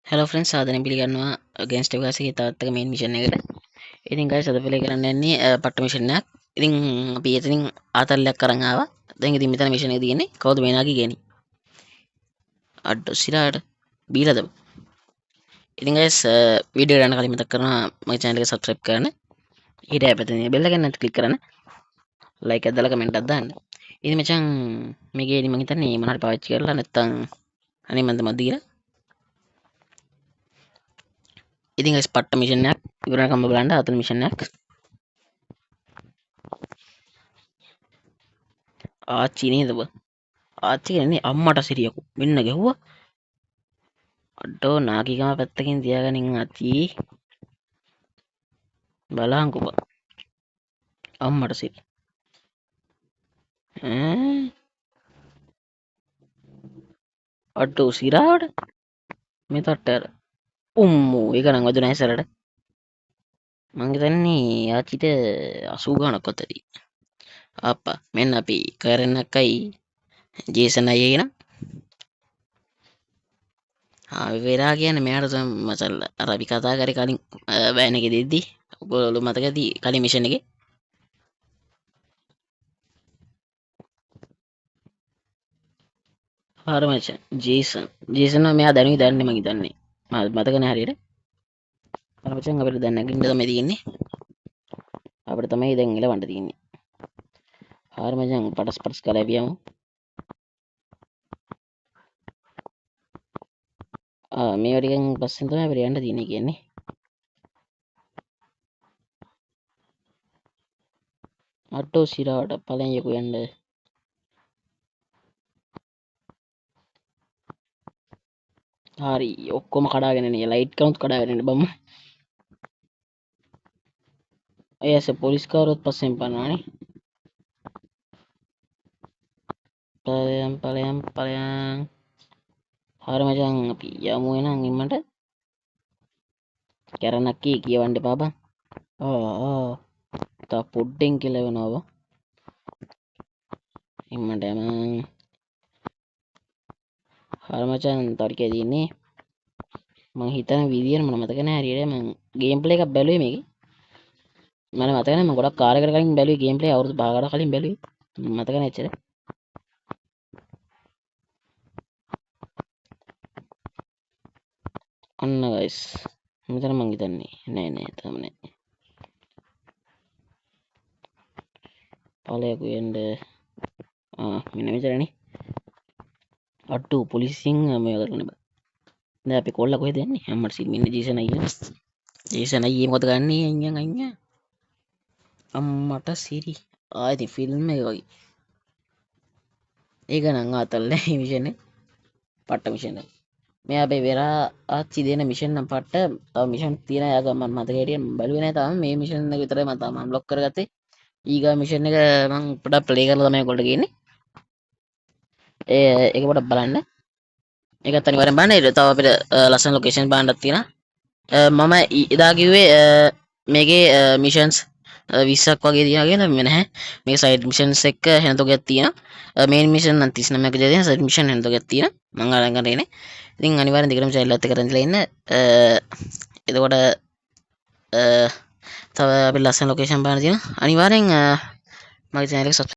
Hello friends සාදරයෙන් පිළිගන්නවා games ටෙක්ස් එකේ තවත් එක මේන් මිෂන් එකකට. ඉතින් ගයිස් අද ප්ලේ කරන්න යන්නේ පට්ට මිෂන් එකක්. ඉතින් අපි එතනින් ආතල්ලයක් අරන් ආවා. දැන් ඉතින් මෙතන මිෂන් එක තියෙන්නේ කවුද මේනාගේ ගේනි. අඩ සිරාට බීලාද. ඉතින් ගයිස් වීඩියෝ ගන්න කලින් මතක් කරනවා මගේ channel එක subscribe කරන්න. ඊට පැත්තේ බෙල් එක නැත් ක්ලික් කරන්න. like එකක් දාලා කමෙන්ට් එකක් දාන්න. ඉතින් මචං මේ ගේනි මම හිතන්නේ මොනවාරි පාවිච්චි කරලා නැත්තම් අනේ මන්ද මදීලා ඉතින් ගයිස් පට්ට මිෂන් එකක් ඉවරනකම් බලන්න අතන මිෂන් එකක් ආච්චි නේද බ ආච්චි කියන්නේ අම්මට සිරියකු මෙන්න ගැහුවා අඩෝ නාකිකම පැත්තකින් තියාගනින් ආච්චි බලහන්කෝ බ අම්මට සිරි අඩෝ සිරාවට මේ තට්ටර උම්මෝ ඒක නම් වදුන ඇසරට මං හිතන්නේ ආච්චිට 80 ගණක් වත ඇති අප්පා මෙන්න අපි කරන්නකයි ජේසන් අයියේ නම් වෙලා කියන මෙයාට මචල්ල අර අපි කතා කරේ කලින් බෑන් එකේ දෙද්දි ඔයගොල්ලෝ මතක ඇති කලින් මිෂන් එකේ හර මචං ජේසන් මෙයා දැනුයි දන්නේ මං හිතන්නේ මතක නෑ හරියට හර මචං අපිට දැන් නැගින්න තමයි තියෙන්නේ අපිට තමයි දැන් එලවන්න තියෙන්නේ හර මචං පටස් කරලා අපියමු මේ ටිකෙන් පස්සෙන් තමයි අපිට යන්න තියෙන්නේ කියන්නේ අටෝ සිරාවට පලෙන් යකු යන්න හරි ඔක්කොම කඩාගෙන එන්නේ ලයිට් කවුන්ට් කඩාගෙන එන්න බම්ම එයස පොලිස් කාරොත් පස්සෙන් පනවානේ පලයන් හරි මචං අපි යමු එහෙනම් ඉම්මට කැරණක් කියවන්න එපා බං තා පොඩ්ඩෙන් කෙලවෙනවා ඉම්මට යම හරි මචං තර්කය තියෙන්නේ මං හිතන විදියට මට මතක නෑ හරියට මං ගේම් ප්ලේ එකක් බැලුවේ මේකේ මට මතක නෑ මම ගොඩක් කාලයකට කලින් බැලුවේ ගේම් ප්ලේ අවුරුදු 5කට කලින් බැලුවේ මතක නෑ එච්චර අන්න ගයිස් මෙතන මං හිතන්නේ නෑ තාම නෑ පලයකු එන්න මෙන්න මෙතනනේ අට්ටු පොලිසියෙන් මේ කරන්න බෑ දැන් අපි කොල්ල කොහෙද යන්නේ අම්මට සිල් මෙන්න ජේසන් අයියේ මොකද ගන්නේ අයියා අම්මට සිරි ආයෙත් ෆිල්ම් එක වගේ ඒක නම් ආතල්ල මිෂන් එක පට්ට මිෂන් එක මේ අපේ වෙරා ආච්චි දෙන මිෂන් නම් පට්ට තව මිෂන් තියෙන යාග මම මතක හිටියේ බැලුවේ නැහැ තාම මේ මිෂන් එක විතරයි මම තාම අන්ලොක් කරගත්තේ ඊගා මිෂන් එක මම පොඩක් ප්ලේ කරලා තමයි ඔයගොල්ලෝ ගේන්නේ ඒක පොඩක් බලන්න ඒකත් අනිවාර්යෙන් බලන්න ඊට තව අපිට ලස්සන ලොකේෂන් බලන්නත් තියෙනවා මම එදා කිව්වේ මේකේ මිෂන්ස් 20ක් වගේ තියෙනවා කියලා මේ නැහැ මේ සයිඩ් මිෂන්ස් එක හැනතොගයක් තියෙනවා මේන් මිෂන් නම් 39ක දෙයක් සයිඩ් මිෂන් හැනතොගයක් තියෙනවා මම අරන් ගන්න ඉන්නේ ඉතින් අනිවාර්යෙන් දිගටම channel එකත් එක්ක රැඳිලා ඉන්න එතකොට තව අපි ලස්සන ලොකේෂන් බලන්න තියෙනවා අනිවාර්යෙන් මගේ channel එක